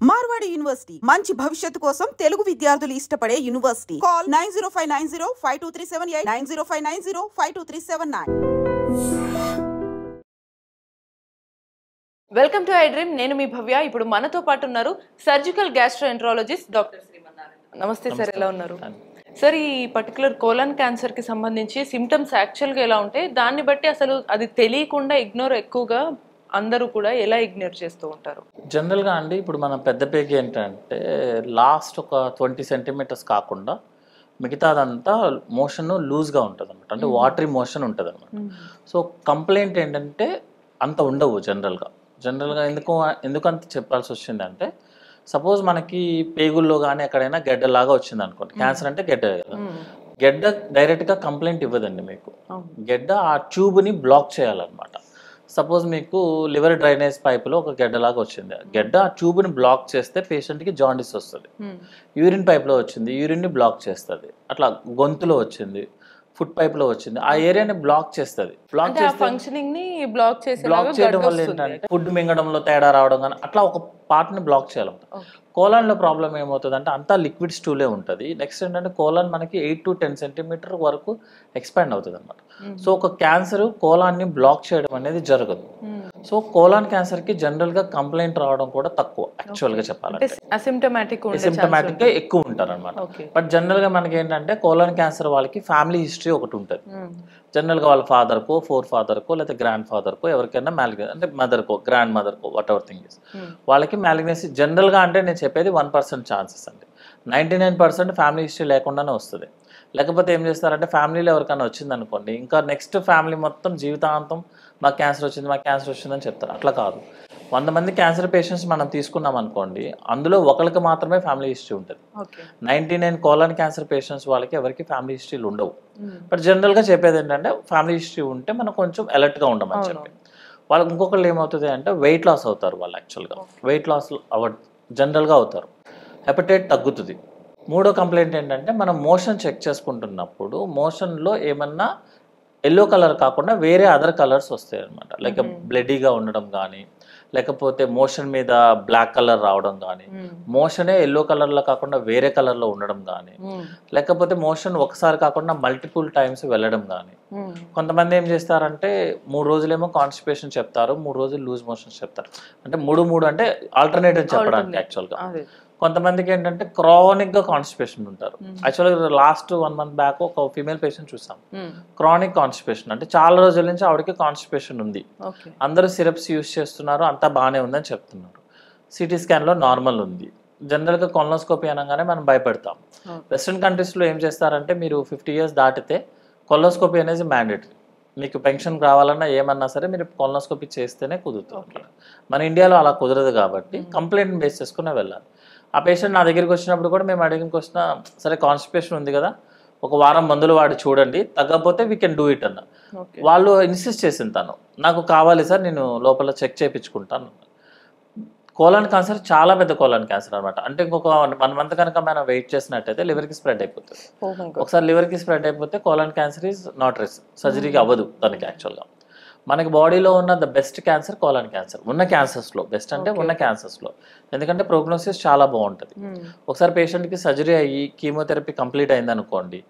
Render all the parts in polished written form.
Marwadi university మంచి భవిష్యత్తు కోసం తెలుగు విద్యార్థులు ఇష్టపడే university. Call 9059052378 9059052379. Welcome to I dream. నేను మీ భవ్య. ఇప్పుడు మనతో పాటు ఉన్నారు సర్జికల్ గ్యాస్ట్రోఎంట్రాలజిస్ట్ డాక్టర్ శ్రీమన్నారాయణ. నమస్తే సార్, ఎలా ఉన్నారు సార్? ఈ పర్టికులర్ కోలన్ క్యాన్సర్ కి సంబంధించి సిమ్టమ్స్ యాక్చువల్గా ఎలా ఉంటాయి, దాన్ని బట్టి అసలు అది తెలియకుండా ఇగ్నోర్ ఎక్కువగా అందరూ కూడా ఎలా ఇగ్నోర్ చేస్తూ ఉంటారు? జనరల్గా అండి, ఇప్పుడు మన పెద్ద పేగి ఏంటంటే లాస్ట్ ఒక 20 సెంటీమీటర్స్ కాకుండా మిగతాదంతా మోషన్ లూజ్గా ఉంటుంది అనమాట, అంటే వాటరీ మోషన్ ఉంటుంది అనమాట. సో కంప్లైంట్ ఏంటంటే అంత ఉండవు జనరల్గా ఎందుకంత చెప్పాల్సి వచ్చిందంటే, సపోజ్ మనకి పేగుల్లో కానీ ఎక్కడైనా గెడ్డలాగా వచ్చింది అనుకోండి, క్యాన్సర్ అంటే గెడ్డ కదా, గెడ్డ డైరెక్ట్గా కంప్లైంట్ ఇవ్వదండి మీకు. గెడ్డ ఆ ట్యూబ్ని బ్లాక్ చేయాలన్నమాట. సపోజ్ మీకు లివర్ డ్రైనేజ్ పైపులో ఒక గెడ్డలాగా వచ్చింది, గెడ్డ ఆ ట్యూబ్ని బ్లాక్ చేస్తే పేషెంట్కి జాండిస్ వస్తుంది. యూరిన్ పైప్లో వచ్చింది, యూరిన్ని బ్లాక్ చేస్తుంది. అట్లా గొంతులో వచ్చింది, ఫుడ్ పైప్లో వచ్చింది, ఆ ఏరియాని బ్లాక్ చేస్తుంది. బ్లాక్ చేయడం వల్ల ఏంటంటే ఫుడ్ మింగడంలో తేడా రావడం కానీ అట్లా ఒక పార్ట్ని బ్లాక్ చేయాలన్నమాట. కోలాన్లో ప్రాబ్లం ఏమవుతుంది అంటే అంతా లిక్విడ్ స్టూలే ఉంటుంది. నెక్స్ట్ ఏంటంటే కోలాన్ మనకి 8 to 10 సెంటీమీటర్ వరకు ఎక్స్పాండ్ అవుతుంది అనమాట. సో ఒక క్యాన్సర్ కోలాన్ని బ్లాక్ చేయడం అనేది జరగదు. సో కోలాన్ క్యాన్సర్కి జనరల్గా కంప్లైంట్ రావడం కూడా తక్కువ యాక్చువల్గా చెప్పాలంటే. అసిమ్టమాటిక్ గా ఎక్కువ ఉంటారు అనమాట. బట్ జనరల్గా మనకి ఏంటంటే కోలాన్ క్యాన్సర్ వాళ్ళకి ఫ్యామిలీ హిస్టరీ ఒకటి ఉంటుంది. జనరల్గా వాళ్ళ ఫాదర్కో, ఫోర్ ఫాదర్కో, లేదా గ్రాండ్ ఫాదర్కో ఎవరికైనా మ్యాలిగ్నెన్సీ, అంటే మదర్కో, గ్రాండ్ మదర్కో, వాట్ ఎవర్ థింగ్ ఇస్, వాళ్ళకి మ్యాలిగ్నెన్సీ జనరల్గా అంటే నేను చెప్పేది 1% ఛాన్సెస్ అండి. 99% ఫ్యామిలీ హిస్టరీ లేకుండానే వస్తుంది. లేకపోతే ఏం చేస్తారంటే ఫ్యామిలీలో ఎవరికైనా వచ్చింది అనుకోండి, ఇంకా నెక్స్ట్ ఫ్యామిలీ మొత్తం జీవితాంతం మాకు క్యాన్సర్ వచ్చిందని చెప్తారు. అట్లా కాదు. 100 మంది క్యాన్సర్ పేషెంట్స్ మనం తీసుకున్నాం అనుకోండి, అందులో ఒకరికి మాత్రమే ఫ్యామిలీ హిస్టరీ ఉంటుంది. 99 కోలాన్ క్యాన్సర్ పేషెంట్స్ వాళ్ళకి ఎవరికి ఫ్యామిలీ హిస్టరీలు ఉండవు. బట్ జనరల్గా చెప్పేది ఏంటంటే ఫ్యామిలీ హిస్టరీ ఉంటే మనం కొంచెం అలర్ట్గా ఉండమని చెప్పి. వాళ్ళకి ఇంకొకళ్ళు ఏమవుతుంది అంటే వెయిట్ లాస్ అవుతారు వాళ్ళు. యాక్చువల్గా వెయిట్ లాస్ జనరల్గా అవుతారు. హెపటైట్ తగ్గుతుంది. మూడో కంప్లైంట్ ఏంటంటే మనం మోషన్ చెక్ చేసుకుంటున్నప్పుడు మోషన్లో ఏమన్నా ఎల్లో కలర్ కాకుండా వేరే అదర్ కలర్స్ వస్తాయి అనమాట. లైక్ బ్లడీగా ఉండడం కానీ, లేకపోతే మోషన్ మీద బ్లాక్ కలర్ రావడం కానీ, మోషనే ఎల్లో కలర్లో కాకుండా వేరే కలర్లో ఉండడం కానీ, లేకపోతే మోషన్ ఒకసారి కాకుండా మల్టిపుల్ టైమ్స్ వెళ్ళడం కానీ. కొంతమంది ఏం చేస్తారంటే 3 రోజులేమో కాన్స్టిపేషన్ చెప్తారు, 3 రోజులు లూజ్ మోషన్స్ చెప్తారు. అంటే 3 అంటే ఆల్టర్నేటివ్ చెప్పడానికి యాక్చువల్గా. కొంతమందికి ఏంటంటే క్రానిక్గా కాన్స్టిపేషన్ ఉంటారు. యాక్చువల్గా లాస్ట్ 1 month బ్యాక్ ఒక ఫీమేల్ పేషెంట్ చూసాం, క్రానిక్ కాన్స్టిపేషన్, అంటే చాలా రోజుల నుంచి ఆవిడకి కాన్స్టిపేషన్ ఉంది. అందరూ సిరప్స్ యూజ్ చేస్తున్నారు, అంతా బాగానే ఉందని చెప్తున్నారు. సిటీ స్కాన్లో నార్మల్ ఉంది. జనరల్గా కొలనోస్కోపీ అనగానే మనం భయపడతాం. వెస్ట్రన్ కంట్రీస్లో ఏం చేస్తారంటే మీరు 50 years దాటితే కొలనోస్కోపీ అనేది మ్యాండేటరీ. మీకు పెన్షన్ రావాలన్నా ఏమన్నా సరే మీరు కొలనోస్కోపీ చేస్తేనే కుదురుతుంది. మన ఇండియాలో అలా కుదరదు కాబట్టి కంప్లైంట్ బేస్ చేసుకునే వెళ్ళాలి. ఆ పేషెంట్ నా దగ్గరికి వచ్చినప్పుడు కూడా మేము అడిగిన క్వశ్చన్, సరే కాన్స్టిపేషన్ ఉంది కదా, ఒక వారం మందులు వాడి చూడండి, తగ్గకపోతే వీ కెన్ డూ ఇట్ అన్న. వాళ్ళు ఇన్సిస్ట్ చేసింది, తను నాకు కావాలి సార్, నేను లోపల చెక్ చేయించుకుంటాను. కోలాన్ క్యాన్సర్ చాలా పెద్ద కోలాన్ క్యాన్సర్ అనమాట. అంటే ఇంకొక 1 month కనుక మనం వెయిట్ చేసినట్టయితే లివర్కి స్ప్రెడ్ అయిపోతుంది. ఒకసారి లివర్కి స్ప్రెడ్ అయిపోతే colon cancer is not risk, సర్జరీకి అవ్వదు దానికి. యాక్చువల్గా మనకి బాడీలో ఉన్న the best cancer colon cancer, ఉన్న క్యాన్సర్స్లో బెస్ట్ అంటే ఉన్న క్యాన్సర్స్లో. ఎందుకంటే ప్రోగ్నోసిస్ చాలా బాగుంటుంది. ఒకసారి పేషెంట్కి సర్జరీ అయ్యి కీమోథెరపీ కంప్లీట్ అయింది అనుకోండి,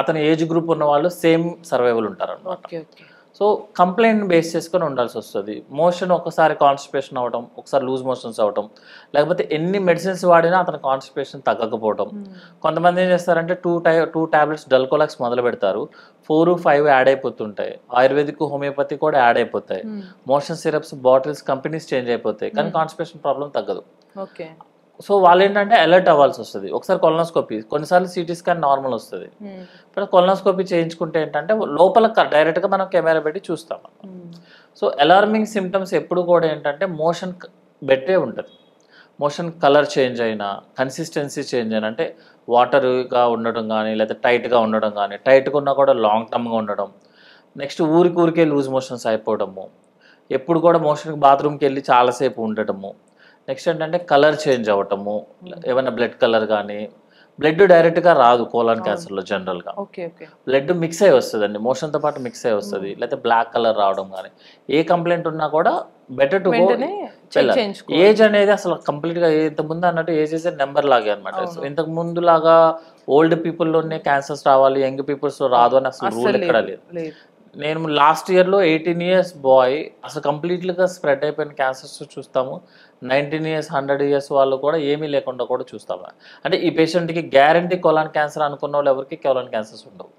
అతని ఏజ్ గ్రూప్ ఉన్న వాళ్ళు సేమ్ సర్వైవల్ ఉంటారు అన్నమాట. సో కంప్లైంట్ బేస్ చేసుకొని ఉండాల్సి వస్తుంది. మోషన్ ఒకసారి కాన్స్టిపేషన్ అవ్వడం, ఒకసారి లూజ్ మోషన్స్ అవ్వడం, లేకపోతే ఎన్ని మెడిసిన్స్ వాడినా అతని కాన్స్టిపేషన్ తగ్గకపోవడం. కొంతమంది ఏం చేస్తారంటే 2 tablets డల్కోలాక్స్ మొదలు పెడతారు, 4, 5 యాడ్ అయిపోతుంటాయి. ఆయుర్వేదిక్, హోమియోపతి కూడా యాడ్ అయిపోతాయి. Motion syrups bottles companies change అయిపోతాయి, కానీ కాన్స్టిపేషన్ ప్రాబ్లం తగ్గదు. సో వాళ్ళు ఏంటంటే అలర్ట్ అవ్వాల్సి వస్తుంది. ఒకసారి కొలనోస్కోపీ, కొన్నిసార్లు సిటీ స్కాన్ నార్మల్ వస్తుంది. బట్ కొలనోస్కోపీ చేయించుకుంటే ఏంటంటే లోపల డైరెక్ట్గా మనం కెమెరా పెట్టి చూస్తాం. సో అలార్మింగ్ సిమ్టమ్స్ ఎప్పుడు కూడా ఏంటంటే మోషన్ బెట్టే ఉంటుంది. మోషన్ కలర్ చేంజ్ అయినా, కన్సిస్టెన్సీ చేంజ్ అయినా, అంటే వాటర్గా ఉండడం కానీ, లేదా టైట్గా ఉండడం కానీ, టైట్గా ఉన్నా కూడా లాంగ్ టర్మ్గా ఉండడం, నెక్స్ట్ ఊరికే లూజ్ మోషన్స్ అయిపోవడము, ఎప్పుడు కూడా మోషన్కి బాత్రూమ్కి వెళ్ళి చాలాసేపు ఉండటము, నెక్స్ట్ ఏంటంటే కలర్ చేంజ్ అవ్వటము, ఏమైనా బ్లడ్ కలర్ కానీ, బ్లడ్ డైరెక్ట్గా రాదు కోలాన్ క్యాన్సర్లో జనరల్గా. Okay okay. బ్లడ్ మిక్స్ అయ్యి వస్తుందండి, మోషన్తో పాటు మిక్స్ అయ్యి వస్తుంది, లేకపోతే బ్లాక్ కలర్ రావడం కానీ ఏ కంప్లైంట్ ఉన్నా కూడా బెటర్ టు గో. ఏజ్ అనేది అసలు కంప్లీట్గా ఇంతకుముందు అన్నట్టు ఏజ్ ఇస్ నెంబర్ లాగే అనమాట. సో ఇంతకు ముందు లాగా ఓల్డ్ పీపుల్లోనే క్యాన్సర్స్ రావాలి, యంగ్ పీపుల్స్లో రాదు అని అసలు రూల్ ఎక్కడ లేదు. నేను లాస్ట్ ఇయర్లో 18 years బాయ్ అసలు కంప్లీట్లీగా స్ప్రెడ్ అయిపోయిన క్యాన్సర్స్ చూస్తాము. 19 years 100 years వాళ్ళు కూడా ఏమీ లేకుండా కూడా చూస్తాము. అంటే ఈ పేషెంట్కి గ్యారంటీ కోలాన్ క్యాన్సర్ అనుకున్న వాళ్ళు ఎవరికి కోలాన్ క్యాన్సర్స్ ఉండవు.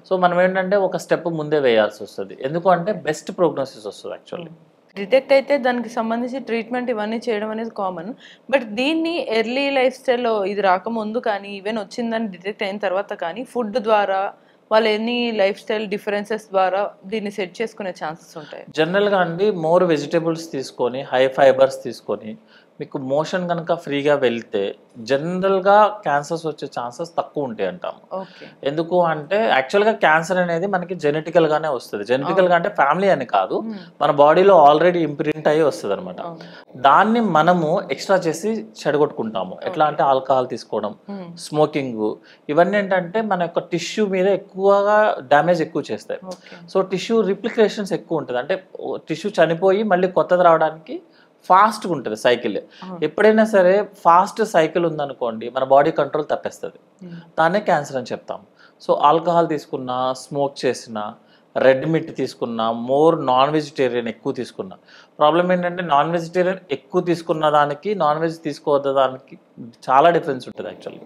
సో మనం ఏంటంటే ఒక స్టెప్ ముందే వేయాల్సి వస్తుంది, ఎందుకు అంటే బెస్ట్ ప్రోగ్నోసిస్ వస్తుంది యాక్చువల్లీ. డిటెక్ట్ అయితే దానికి సంబంధించి ట్రీట్మెంట్ ఇవన్నీ చేయడం అనేది కామన్. బట్ దీన్ని ఎర్లీ లైఫ్ స్టైల్లో ఇది రాకముందు కానీ ఈవెన్ వచ్చిందని డిటెక్ట్ అయిన తర్వాత కానీ ఫుడ్ ద్వారా వాళ్ళు ఎన్ని లైఫ్ స్టైల్ డిఫరెన్సెస్ ద్వారా దీన్ని సెట్ చేసుకునే ఛాన్సెస్ ఉంటాయి? జనరల్గా అండి మోర్ వెజిటేబుల్స్ తీసుకొని హై ఫైబర్స్ తీసుకొని మీకు మోషన్ కనుక ఫ్రీగా వెళ్తే జనరల్గా క్యాన్సర్స్ వచ్చే ఛాన్సెస్ తక్కువ ఉంటాయి అంటాము. ఎందుకు అంటే యాక్చువల్గా క్యాన్సర్ అనేది మనకి జెనెటికల్గానే వస్తుంది. జెనెటికల్గా అంటే ఫ్యామిలీ అని కాదు, మన బాడీలో ఆల్రెడీ ఇంప్రింట్ అయ్యి వస్తుంది అనమాట. దాన్ని మనము ఎక్స్ట్రా చేసి చెడగొట్టుకుంటాము. ఎట్లా అంటే ఆల్కహాల్ తీసుకోవడం, స్మోకింగ్, ఇవన్నీ ఏంటంటే మన యొక్క టిష్యూ మీద ఎక్కువగా డ్యామేజ్ ఎక్కువ చేస్తాయి. సో టిష్యూ రిప్లికేషన్స్ ఎక్కువ ఉంటుంది, అంటే టిష్యూ చనిపోయి మళ్ళీ కొత్తది రావడానికి ఫాస్ట్గా ఉంటుంది సైకిల్. ఎప్పుడైనా సరే ఫాస్ట్ సైకిల్ ఉందనుకోండి మన బాడీ కంట్రోల్ తప్పేస్తుంది, దాన్నే క్యాన్సర్ అని చెప్తాం. సో ఆల్కహాల్ తీసుకున్నా, స్మోక్ చేసినా, రెడ్ మీట్ తీసుకున్నా, మోర్ నాన్ వెజిటేరియన్ ఎక్కువ తీసుకున్నా, ప్రాబ్లం ఏంటంటే నాన్ వెజిటేరియన్ ఎక్కువ తీసుకున్న దానికి నాన్ వెజ్ తీసుకోవద్ద దానికి చాలా డిఫరెన్స్ ఉంటుంది యాక్చువల్లీ.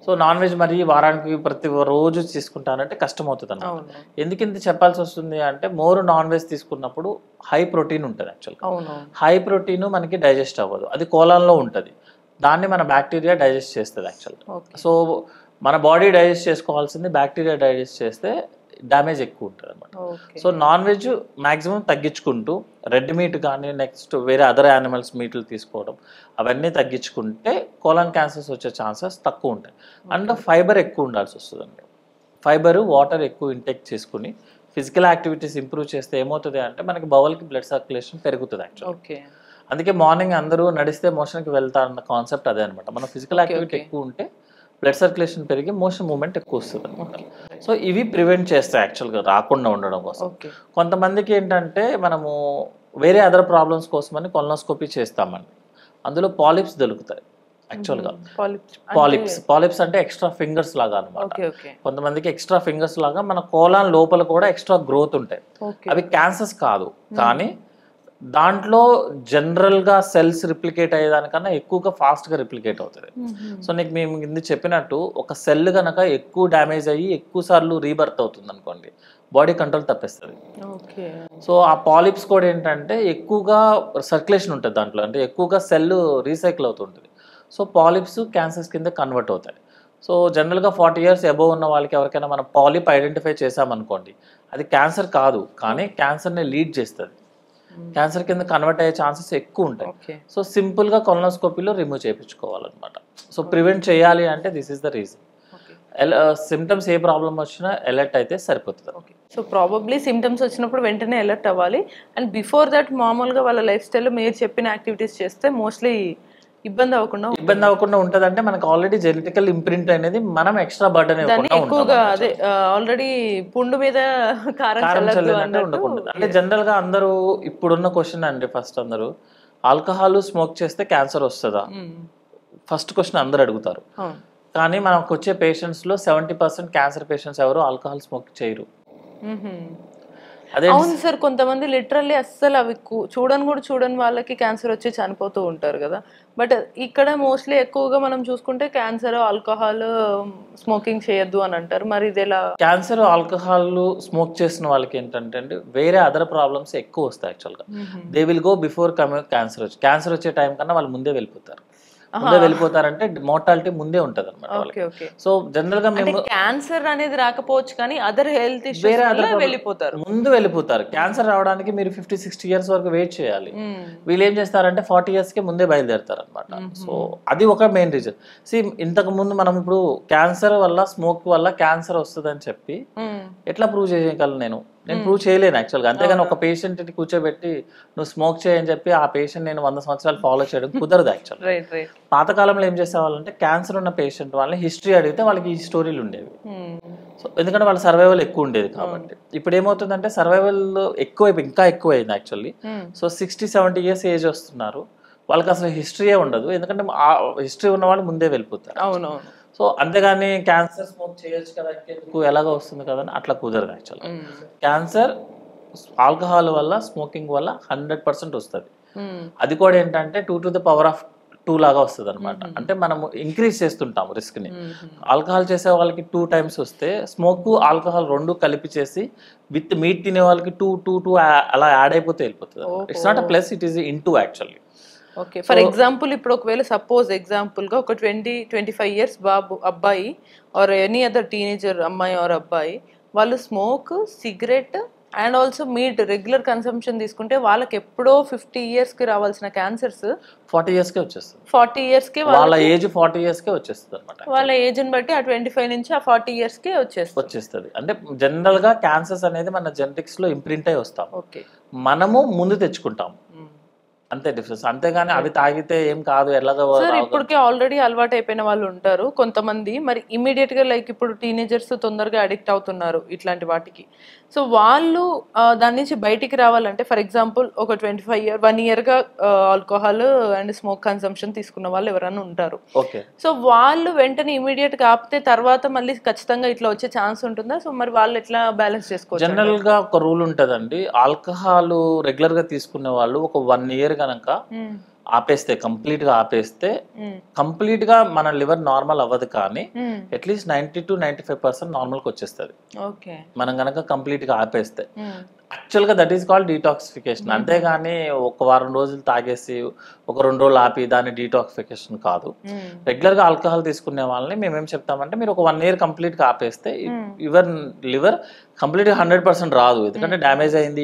సో నాన్ వెజ్ మరి వారానికి ప్రతి రోజు తీసుకుంటానంటే కష్టం అవుతుంది అన్నమాట. ఎందుకు ఇంత చెప్పాల్సి వస్తుంది అంటే మోర్ నాన్ వెజ్ తీసుకున్నప్పుడు హై ప్రోటీన్ ఉంటుంది యాక్చువల్గా. హై ప్రోటీన్ మనకి డైజెస్ట్ అవ్వదు, అది కోలాన్లో ఉంటుంది, దాన్ని మన బ్యాక్టీరియా డైజెస్ట్ చేస్తుంది యాక్చువల్గా. సో మన బాడీ డైజెస్ట్ చేసుకోవాల్సింది బ్యాక్టీరియా డైజెస్ట్ చేస్తే డ్యామేజ్ ఎక్కువ ఉంటుంది అనమాట. సో నాన్ వెజ్ మ్యాక్సిమం తగ్గించుకుంటూ రెడ్ మీట్ కానీ నెక్స్ట్ వేరే అదర్ యానిమల్స్ మీట్లు తీసుకోవడం అవన్నీ తగ్గించుకుంటే కోలాన్ క్యాన్సర్స్ వచ్చే ఛాన్సెస్ తక్కువ ఉంటాయి. అండ్ ఫైబర్ ఎక్కువ ఉండాల్సి వస్తుందండి. ఫైబర్, వాటర్ ఎక్కువ ఇంటేక్ చేసుకుని ఫిజికల్ యాక్టివిటీస్ ఇంప్రూవ్ చేస్తే ఏమవుతుంది అంటే మనకి బౌల్కి బ్లడ్ సర్క్యులేషన్ పెరుగుతుంది యాక్చువల్లీ. అందుకే మార్నింగ్ అందరూ నడిస్తే మోషన్కి వెళ్తారన్న కాన్సెప్ట్ అదే అనమాట. మన ఫిజికల్ యాక్టివిటీ ఎక్కువ ఉంటే బ్లడ్ సర్క్యులేషన్ పెరిగి మోషన్ మూవ్మెంట్ ఎక్కువ వస్తుంది అనమాట. సో ఇవి ప్రివెంట్ చేస్తాయి యాక్చువల్గా రాకుండా ఉండడం కోసం. కొంతమందికి ఏంటంటే మనము వేరే అదర్ ప్రాబ్లమ్స్ కోసమని కొలనోస్కోపీ చేస్తామండి, అందులో పాలిప్స్ దొరుకుతాయి యాక్చువల్గా. పాలిప్స్ అంటే ఎక్స్ట్రా ఫింగర్స్ లాగా అనమాట. కొంతమందికి ఎక్స్ట్రా ఫింగర్స్ లాగా మన కోలాన్ లోపల కూడా ఎక్స్ట్రా గ్రోత్ ఉంటాయి. అవి క్యాన్సర్స్ కాదు, కానీ దాంట్లో జనరల్గా సెల్స్ రిప్లికేట్ అయ్యేదానికన్నా ఎక్కువగా ఫాస్ట్గా రిప్లికేట్ అవుతుంది. సో నీకు మేము ఇంది చెప్పినట్టు ఒక సెల్ కనుక ఎక్కువ డ్యామేజ్ అయ్యి ఎక్కువ సార్లు రీబర్త్ అవుతుంది అనుకోండి, బాడీ కంట్రోల్ తప్పేస్తుంది. సో ఆ పాలిప్స్ కూడా ఏంటంటే ఎక్కువగా సర్క్యులేషన్ ఉంటుంది దాంట్లో, అంటే ఎక్కువగా సెల్ రీసైకిల్ అవుతుంటుంది. సో పాలిప్స్ క్యాన్సర్స్ కింద కన్వర్ట్ అవుతాయి. సో జనరల్గా 40 years అబోవ్ ఉన్న వాళ్ళకి ఎవరికైనా మనం పాలిప్ ఐడెంటిఫై చేసామనుకోండి, అది క్యాన్సర్ కాదు, కానీ క్యాన్సర్ని లీడ్ చేస్తుంది, క్యాన్సర్ కింద కన్వర్ట్ అయ్యే ఛాన్సెస్ ఎక్కువ ఉంటాయి. సో సింపుల్గా కొలనోస్కోపీలో రిమూవ్ చేయించుకోవాలన్నమాట. సో ప్రివెంట్ చేయాలి అంటే this is the reason. Symptoms A problem వచ్చినా అలర్ట్ అయితే సరిపోతుంది. సో ప్రాబబ్లీ సిమ్టమ్స్ వచ్చినప్పుడు వెంటనే అలర్ట్ అవ్వాలి. అండ్ బిఫోర్ దట్ మామూలుగా వాళ్ళ లైఫ్ స్టైల్లో మీరు చెప్పిన యాక్టివిటీస్ చేస్తే మోస్ట్లీ ఇబ్బంది అవ్వకుండా ఉంటుంది. అంటే మనకు ఆల్రెడీ జెనెటికల్ ఇంప్రింట్ అనేది మనం ఎక్స్ట్రా బర్డెన్ ఎక్కువగా అదే ఆల్రెడీ పుండు మీద కారం ఉండకూడదు. అంటే జనరల్ గా అందరూ ఇప్పుడున్న క్వశ్చన్ అండి, ఫస్ట్ అందరూ ఆల్కహాల్ స్మోక్ చేస్తే క్యాన్సర్ వస్తుందా ఫస్ట్ క్వశ్చన్ అందరు అడుగుతారు. కానీ మనకు వచ్చే పేషెంట్స్ లో 70% క్యాన్సర్ పేషెంట్స్ ఎవరు ఆల్కహాల్ స్మోక్ చేయరు. అవును సార్, కొంతమంది లిటరల్లీ అస్సలు అవి చూడని వాళ్ళకి క్యాన్సర్ వచ్చి చనిపోతూ ఉంటారు కదా. బట్ ఇక్కడ మోస్ట్లీ ఎక్కువగా మనం చూసుకుంటే క్యాన్సర్, ఆల్కహాల్, స్మోకింగ్ చేయొద్దు అని అంటారు. మరి ఇది ఎలా? క్యాన్సర్, ఆల్కహాల్ స్మోక్ చేసిన వాళ్ళకి ఏంటంటే వేరే అదర్ ప్రాబ్లమ్స్ ఎక్కువ వస్తాయి యాక్చువల్గా. They will go before cancer వచ్చే టైం కన్నా వాళ్ళు ముందే వెళ్ళిపోతారంటే మోర్టాలిటీ ముందే ఉంటది అనమాట. సో జనరల్ గా మేము క్యాన్సర్ అనేది రాకపోవచ్చు కానీ అదర్ హెల్త్ ఇష్యూస్ ముందు వెళ్ళిపోతారు. క్యాన్సర్ రావడానికి మీరు 50-60 years వరకు వెయిట్ చేయాలి. వీళ్ళు ఏం చేస్తారంటే 40 years కి ముందే బయలుదేరుతారు అనమాట. సో అది ఒక మెయిన్ రీజన్. ఇంతకు ముందు మనం ఇప్పుడు క్యాన్సర్ వల్ల స్మోక్ వల్ల క్యాన్సర్ వస్తుంది అని చెప్పి ఎట్లా ప్రూవ్ చేయగలను నేను? నేను ప్రూవ్ చేయలేను యాక్చువల్గా. అంతేగాని ఒక పేషెంట్ని కూర్చోబెట్టి నువ్వు స్మోక్ చేయని చెప్పి ఆ పేషెంట్ నేను 100 సంవత్సరాలు ఫాలో చేయడం కుదరదు యాక్చువల్గా. పాతకాలంలో ఏం చేసేవాళ్ళంటే క్యాన్సర్ ఉన్న పేషెంట్ వాళ్ళని హిస్టరీ అడిగితే వాళ్ళకి ఈ స్టోరీలు ఉండేవి. సో ఎందుకంటే వాళ్ళ సర్వైవల్ ఎక్కువ ఉండేది కాబట్టి. ఇప్పుడు ఏమవుతుందంటే సర్వైవల్ ఇంకా ఎక్కువైంది యాక్చువల్లీ. సో 60-70 ఇయర్స్ ఏజ్ వస్తున్నారు, వాళ్ళకి అసలు హిస్టరీయే ఉండదు, ఎందుకంటే ఆ హిస్టరీ ఉన్న వాళ్ళు ముందే వెళ్ళిపోతారు. అవునవును. సో అంతేగాని క్యాన్సర్ స్మోక్ చేయొచ్చు కదా, ఇంకెందుకు ఎలాగో వస్తుంది కదా అని అట్లా కుదరదు యాక్చువల్గా. క్యాన్సర్ ఆల్కహాల్ వల్ల, స్మోకింగ్ వల్ల 100% వస్తుంది. అది కూడా ఏంటంటే 2 to the power of 2 లాగా వస్తుంది అనమాట. అంటే మనము ఇంక్రీజ్ చేస్తుంటాము రిస్క్ ని. ఆల్కహాల్ చేసే వాళ్ళకి 2 times వస్తే స్మోక్ ఆల్కహాల్ 2 కలిపి చేసి విత్ మీట్ తినే వాళ్ళకి 2 అలా యాడ్ అయిపోతే వెళ్ళిపోతుంది. It's not a plus, it is into actually. Okay, for example ఇప్పుడు ఒకవేళ సపోజ్ ఎగ్జాంపుల్గా ఒక 20-25 ఇయర్స్ అబ్బాయి ఆర్ ఎనీ అదర్ టీనేజర్ అమ్మాయి ఆర్ అబ్బాయి వాళ్ళు smoke, cigarette and also meet regular consumption తీసుకుంటే వాళ్ళకి ఎప్పుడో 50 ఇయర్స్కి రావాల్సిన క్యాన్సర్స్ 40 ఇయర్స్కే వచ్చేస్తుంది. 40 ఇయర్స్కి వాళ్ళ ఏజ్ 40 ఇయర్స్కే వచ్చేస్తుంది అనమాట. వాళ్ళ ఏజ్ని బట్టి ఆ 25 నుంచి ఆ 40 ఇయర్స్కే వచ్చేస్తుంది. అంటే జనరల్ గా క్యాన్సర్స్ అనేది మన జెనెటిక్స్ లో ఇంప్రింట్ అయి వస్తాం. ఓకే, మనము ముందు తెచ్చుకుంటాం, అంతే డిఫరెన్స్. అంతేగాని అవి తాగితే ఏం కాదు ఎలాగో. సార్ ఇప్పటికే ఆల్రెడీ అలవాటు అయిపోయిన వాళ్ళు ఉంటారు కొంతమంది, మరి ఇమీడియట్ గా లైక్ ఇప్పుడు టీనేజర్స్ తొందరగా అడిక్ట్ అవుతున్నారు ఇట్లాంటి వాటికి. సో వాళ్ళు దాని నుంచి బయటికి రావాలంటే ఫర్ ఎగ్జాంపుల్ ఒక 1 year గా ఆల్కహాల్ అండ్ స్మోక్ కన్సంప్షన్ తీసుకున్న వాళ్ళు ఎవరైనా ఉంటారు. ఓకే, సో వాళ్ళు వెంటనే ఇమీడియట్ గా ఆపితే తర్వాత మళ్ళీ ఖచ్చితంగా ఇట్లా వచ్చే ఛాన్స్ ఉంటుందా? సో మరి వాళ్ళు ఎట్లా బ్యాలెన్స్ చేసుకోవచ్చు? జనరల్ గా ఒక రూల్ ఉంటదండి, ఆల్కహాల్ రెగ్యులర్ గా తీసుకునే వాళ్ళు ఒక 1 year కనుక ఆపేస్తే, కంప్లీట్ గా ఆపేస్తే కంప్లీట్ గా మన లివర్ నార్మల్ అవ్వదు, కానీ అట్లీస్ట్ 90-95% నార్మల్ కి వచ్చేస్తుంది మనం కనుక కంప్లీట్ గా ఆపేస్తే. యాక్చువల్ గా దట్ ఈస్ కాల్డ్ డీటాక్సిఫికేషన్. అంతేగాని ఒక వారం రోజులు తాగేసి ఒక 2 రోజులు ఆపి దాన్ని డీటాక్సిఫికేషన్ కాదు. రెగ్యులర్ గా ఆల్కహాల్ తీసుకునే వాళ్ళని మేమేం చెప్తామంటే మీరు ఒక 1 year కంప్లీట్ గా ఆపేస్తే యువర్ లివర్ కంప్లీట్ గా 100% రాదు, ఎందుకంటే డ్యామేజ్ అయింది,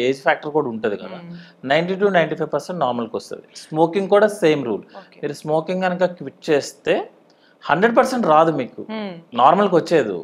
ఏజ్ ఫ్యాక్టర్ కూడా ఉంటుంది కదా. 90-95% నార్మల్కి వస్తుంది. స్మోకింగ్ కూడా సేమ్ రూల్. మీరు స్మోకింగ్ కనుక క్విట్ చేస్తే 100% రాదు మీకు, నార్మల్కి వచ్చేది,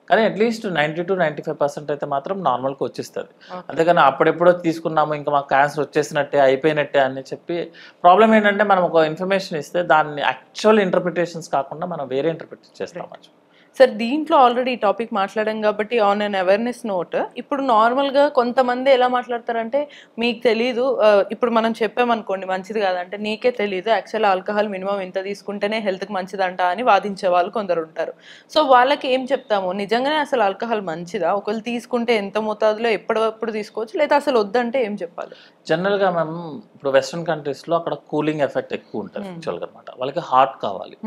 కానీ అట్లీస్ట్ 90-95% అయితే మాత్రం నార్మల్కి వచ్చేస్తుంది. అంతేగాని అప్పుడెప్పుడో తీసుకున్నాము ఇంకా మాకు క్యాన్సర్ వచ్చేసినట్టే అయిపోయినట్టే అని చెప్పి. ప్రాబ్లం ఏంటంటే మనం ఒక ఇన్ఫర్మేషన్ ఇస్తే దాన్ని యాక్చువల్ ఇంటర్ప్రిటేషన్స్ కాకుండా మనం వేరే ఇంటర్ప్రిట్ చేస్తాం. సార్ దీంట్లో ఆల్రెడీ ఈ టాపిక్ మాట్లాడాం కాబట్టి ఆన్ అన్ అవేర్నెస్ నోట్, ఇప్పుడు నార్మల్గా కొంతమంది ఎలా మాట్లాడతారంటే మీకు తెలీదు, ఇప్పుడు మనం చెప్పామనుకోండి మంచిది కాదంటే నీకే తెలీదు, యాక్చువల్ ఆల్కహాల్ మినిమం ఇంత తీసుకుంటేనే హెల్త్కి మంచిదంట అని వాదించే వాళ్ళు కొందరు ఉంటారు. సో వాళ్ళకి ఏం చెప్తాము, నిజంగానే అసలు ఆల్కహాల్ మంచిదా, ఒకవేళ తీసుకుంటే ఎంత మోతాదులో ఎప్పటికప్పుడు తీసుకోవచ్చు, లేదా అసలు వద్దంటే ఏం చెప్పాలి? జనరల్గా మనం ఇప్పుడు వెస్ట్రన్ కంట్రీస్లో అక్కడ కూలింగ్ ఎఫెక్ట్ ఎక్కువ ఉంటుంది యాక్చువల్గా అనమాట. వాళ్ళకి హాట్ కావాలి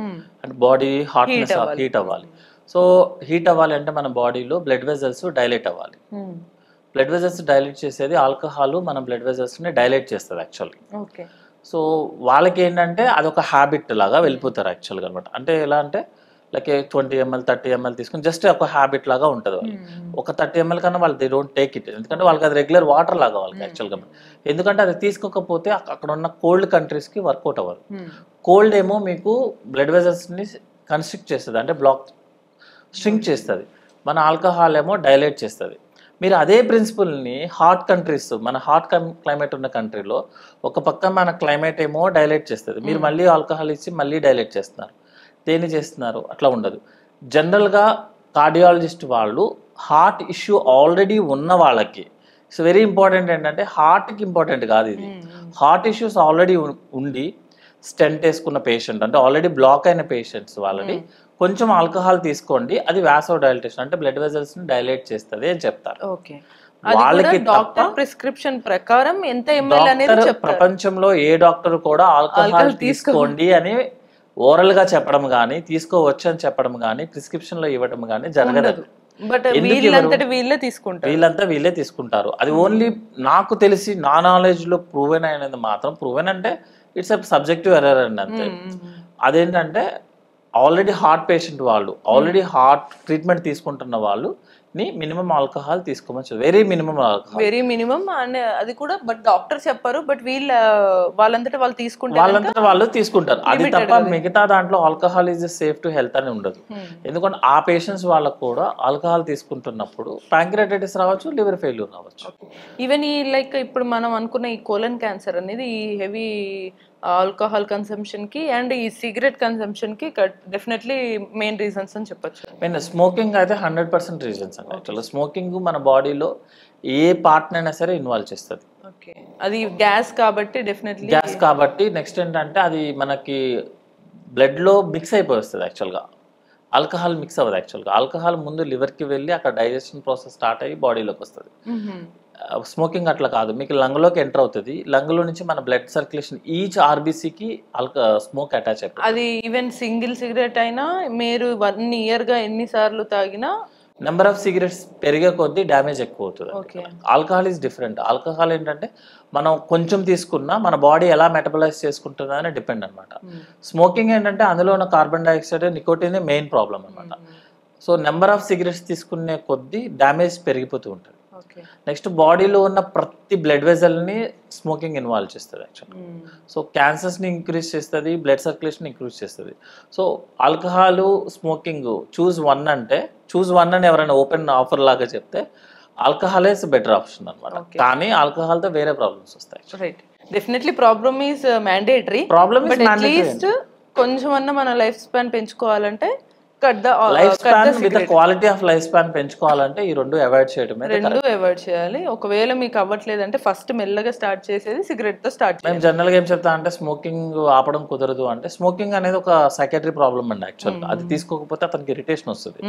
అంటే బాడీ హాట్నెస్ హీట్ అవ్వాలి. సో హీట్ అవ్వాలి అంటే మన బాడీలో బ్లడ్ వెజల్స్ డైలేట్ అవ్వాలి. బ్లడ్ వెజల్స్ డైలేట్ చేసేది ఆల్కహాల్ మన బ్లడ్ వెజల్స్ని డైలేట్ చేస్తుంది యాక్చువల్గా. సో వాళ్ళకి ఏంటంటే అదొక హ్యాబిట్ లాగా వెళ్ళిపోతారు యాక్చువల్గా అనమాట. అంటే ఎలా అంటే లైక్ 20 ml 30 ml తీసుకుని జస్ట్ ఒక హ్యాబిట్ లాగా ఉంటుంది వాళ్ళు. ఒక 30 ml కన్నా వాళ్ళు దే డోంట్ టేక్ ఇట్, ఎందుకంటే వాళ్ళకి అది రెగ్యులర్ వాటర్ లాగా వాళ్ళకి యాక్చువల్గా. ఎందుకంటే అది తీసుకోకపోతే అక్కడ ఉన్న కోల్డ్ కంట్రీస్కి వర్కౌట్ అవ్వదు. కోల్డ్ ఏమో మీకు బ్లడ్ వెజల్స్ని కన్స్ట్రిక్ట్ చేస్తుంది, అంటే స్ట్రింక్ చేస్తుంది. మన ఆల్కహాల్ ఏమో డైలేట్ చేస్తుంది. మీరు అదే ప్రిన్సిపల్ని హాట్ కంట్రీస్, మన హాట్ క్లైమేట్ ఉన్న కంట్రీలో ఒక పక్క మన క్లైమేట్ ఏమో డైలేట్ చేస్తుంది, మీరు మళ్ళీ ఆల్కహాల్ ఇచ్చి మళ్ళీ డైలేట్ చేస్తున్నారు. దేన్ని చేస్తున్నారు? అట్లా ఉండదు. జనరల్గా కార్డియాలజిస్ట్ వాళ్ళు హార్ట్ ఇష్యూ ఆల్రెడీ ఉన్న వాళ్ళకి, సో వెరీ ఇంపార్టెంట్ ఏంటంటే హార్ట్కి ఇంపార్టెంట్ కాదు ఇది, హార్ట్ ఇష్యూస్ ఆల్రెడీ ఉండి స్టెంట్ వేసుకున్న పేషెంట్, అంటే ఆల్రెడీ బ్లాక్ అయిన పేషెంట్స్ వాళ్ళని కొంచెం ఆల్కహాల్ తీసుకోండి, అది వాసో డైలటేషన్ అంటే బ్లడ్ వెజల్స్ ని డైలేట్ చేస్తుంది అని చెప్తారు. వాళ్ళకి డాక్టర్ ప్రిస్క్రిప్షన్ ప్రకారం ఎంత ఎంఎల్ అనేది చెప్తారు. ప్రపంచంలో ఏ డాక్టర్ కూడా ఆల్కహాల్ తీసుకోండి అని ఓరల్ గా చెప్పడం గానీ, తీసుకోవచ్చు అని చెప్పడం గానీ, ప్రిస్క్రిప్షన్ లో ఇవ్వడం గానీ జరగదు. బట్ వీళ్ళంతా వీళ్ళే తీసుకుంటారు. అది ఓన్లీ నాకు తెలిసి నా నాలెడ్జ్ లో ప్రూవెన్ అయినది మాత్రం, ప్రూవెన్ అంటే ఇట్స్ అ సబ్జెక్టివ్ ఎర్రర్ అండి అంతే. అదేంటంటే ఆల్రెడీ హార్ట్ పేషెంట్ వాళ్ళు, ఆల్రెడీ హార్ట్ ట్రీట్మెంట్ తీసుకుంటున్న వాళ్ళు ని మినిమం ఆల్కహాల్ తీసుకోవచ్చు, very minimum alcohol, very minimum. And అది కూడా బట్ డాక్టర్ చెప్పారు, బట్ వాళ్ళంతటా వాళ్ళు తీసుకుంటారు, వాళ్ళంతటా వాళ్ళు తీసుకుంటారు. అది తప్ప మిగతా దాంట్లో alcohol is safe to health అని ఉండదు. ఎందుకంటే ఆ పేషెంట్స్ వాళ్ళకు కూడా ఆల్కహాల్ తీసుకుంటున్నప్పుడు ప్యాంక్రియాటైటిస్ రావచ్చు, లివర్ ఫెయిల్యూర్ రావచ్చు. ఈవెన్ ఈ లైక్ ఇప్పుడు మనం అనుకున్న ఈ కోలన్ క్యాన్సర్ అనేది ఈ హెవీ ఆల్కహాల్ కన్సంప్షన్ కి అండ్ ఈ సిగరెట్ కన్సంప్షన్ కి డెఫినెట్లీ మెయిన్ రీజన్స్ అని చెప్పొచ్చు. మెయిన్ స్మోకింగ్ అయితే 100% రీజన్స్ అండి. యాక్చువల్గా స్మోకింగ్ మన బాడీలో ఏ పార్ట్ అయినా సరే ఇన్వాల్వ్ చేస్తుంది. ఓకే, అది గ్యాస్ కాబట్టి డెఫినెట్లీ గ్యాస్ కాబట్టి నెక్స్ట్ ఏంటంటే అది మనకి బ్లడ్లో మిక్స్ అయిపోయి వస్తుంది. యాక్చువల్గా ఆల్కహాల్ మిక్స్ అవ్వదు. యాక్చువల్గా ఆల్కహాల్ ముందు లివర్కి వెళ్ళి అక్కడ డైజెషన్ ప్రాసెస్ స్టార్ట్ అయ్యి బాడీలోకి వస్తుంది. స్మోకింగ్ అట్లా కాదు, మీకు లంగ్లోకి ఎంటర్ అవుతుంది, లంగ్లో నుంచి మన బ్లడ్ సర్క్యులేషన్ ఈచ్ ఆర్బీసీకి స్మోక్ అటాచ్ అయిపోతుంది. అది ఈవెన్ సింగిల్ సిగరెట్ అయినా మీరు 1 year గా ఎన్నిసార్లు తాగినా నెంబర్ ఆఫ్ సిగరెట్స్ పెరిగే కొద్దీ డ్యామేజ్ ఎక్కువ అవుతుంది. Alcohol is different. ఆల్కహాల్ ఏంటంటే మనం కొంచెం తీసుకున్నా మన బాడీ ఎలా మెటబలైజ్ చేసుకుంటుందా అని డిపెండ్ అనమాట. స్మోకింగ్ ఏంటంటే అందులో ఉన్న carbon dioxide, nicotine main problem అనమాట. సో నెంబర్ ఆఫ్ సిగరెట్స్ తీసుకునే కొద్దీ డ్యామేజ్ పెరిగిపోతూ ఉంటుంది. నెక్స్ట్ బాడీలో ఉన్న ప్రతి బ్లడ్ వెజల్ని స్మోకింగ్ ఇన్వాల్వ్ చేస్తుంది యాక్చువల్లీ. సో క్యాన్సర్స్ని ఇంక్రీజ్ చేస్తుంది, బ్లడ్ సర్క్యులేషన్ ఇంక్రీజ్ చేస్తుంది. So alcohol smoking choose one అంటే చూస్ వన్ అని ఎవరైనా ఓపెన్ ఆఫర్ లాగా చెప్తే ఆల్కహాల్ ఇస్ బెటర్ ఆప్షన్ అనమాట. కానీ ఆల్కహాల్తో వేరే ప్రాబ్లమ్స్ వస్తాయి. Right, definitely problem is mandatory, but at least కొంచెం అన్న మన లైఫ్ స్పాన్ పెంచుకోవాలంటే life span with quality of life span పెంచుకోవాలంటే ఈ రెండు అవాయిడ్ చేయడమే. రెండు అవాయిడ్ చేయాలి. ఒకవేళ మీకు అవ్వట్లేదంటే ఫస్ట్ మెల్లగా స్టార్ట్ చేసేది సిగరెట్ తో స్టార్ట్ చేయాలి. మేము జనరల్గా ఏం చెప్తా అంటే స్మోకింగ్ ఆపడం కుదరదు అంటే, స్మోకింగ్ అనేది ఒక సైకాట్రీ ప్రాబ్లం అండి యాక్చువల్గా. అది తీసుకోకపోతే అతనికి ఇరిటేషన్ వస్తుంది,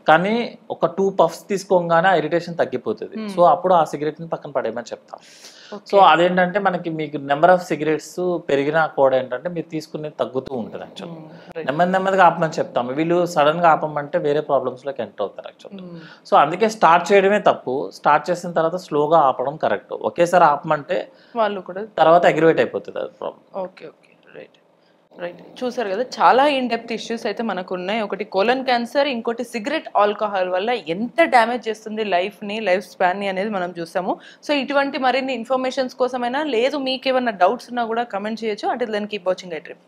కానీ ఒక 2 puffs తీసుకోగానే ఆ ఇరిటేషన్ తగ్గిపోతుంది. సో అప్పుడు ఆ సిగరెట్ ని పక్కన పడేయమని చెప్తాం. సో అదేంటంటే మనకి మీకు నెంబర్ ఆఫ్ సిగరెట్స్ పెరిగినా కూడా ఏంటంటే మీరు తీసుకునేది తగ్గుతూ ఉంటుంది యాక్చువల్గా. నెమ్మదిగా ఆపమని చెప్తాము. వీళ్ళు సడన్ గా ఆపమంటే వేరే ప్రాబ్లమ్స్ లోకి ఎంటర్ అవుతారు యాక్చువల్గా. సో అందుకే స్టార్ట్ చేయడమే తప్పు, స్టార్ట్ చేసిన తర్వాత స్లోగా ఆపడం కరెక్ట్. ఒకేసారి ఆపమంటే వాళ్ళు కూడా తర్వాత అగ్రివేట్ అయిపోతుంది అది problem. Okay okay, right right. చూసారు కదా, చాలా ఇన్ డెప్త్ ఇష్యూస్ అయితే మనకు ఉన్నాయి. ఒకటి కోలన్ క్యాన్సర్, ఇంకోటి సిగరెట్, ఆల్కహాల్ వల్ల ఎంత డ్యామేజ్ చేస్తుంది లైఫ్ని, లైఫ్ స్పాన్ని అనేది మనం చూసాము. సో ఇటువంటి మరిన్ని ఇన్ఫర్మేషన్స్ కోసమైనా లేదు మీకు ఏమైనా డౌట్స్ ఉన్నా కూడా కమెంట్ చేయొచ్చు. అంటే then keep watching I dream.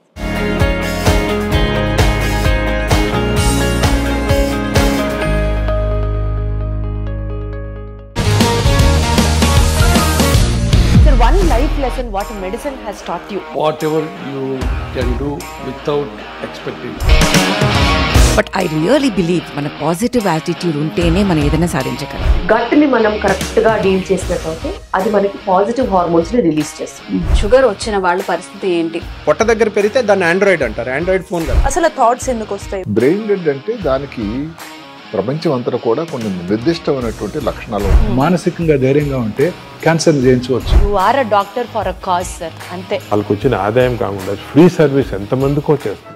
One life lesson what medicine has taught you. Whatever you can do without expecting. But I really believe మన పాజిటివ్ యాటిట్యూడ్ ఉంటేనే మనం ఏదైనా సాధించగలం. గట్ ని మనం కరెక్ట్ గా డీల్ చేసినట్లయితే అది మనకి పాజిటివ్ హార్మోన్స్ ని రిలీజ్ చేస్తుంది. షుగర్ వచ్చిన వాళ్ళ పరిస్థితి ఏంటి? పొట్ట దగ్గర పెరిగితే దాన్ని ఆండ్రాయిడ్ అంటారు, ఆండ్రాయిడ్ ఫోన్ కదా. అసలు థాట్స్ ఎందుకు వస్తాయి? బ్రెయిన్ డెడ్ అంటే దానికి ప్రపంచం అంతా కూడా కొన్ని నిర్దిష్టమైనటువంటి లక్షణాలు. మానసికంగా ధైర్యంగా ఉంటే క్యాన్సర్ జయించవచ్చు. You are a doctor for a cause sir, అంతే. వాళ్ళకి వచ్చిన ఆదాయం కాకుండా ఫ్రీ సర్వీస్ ఎంతమందికో చేస్తారు.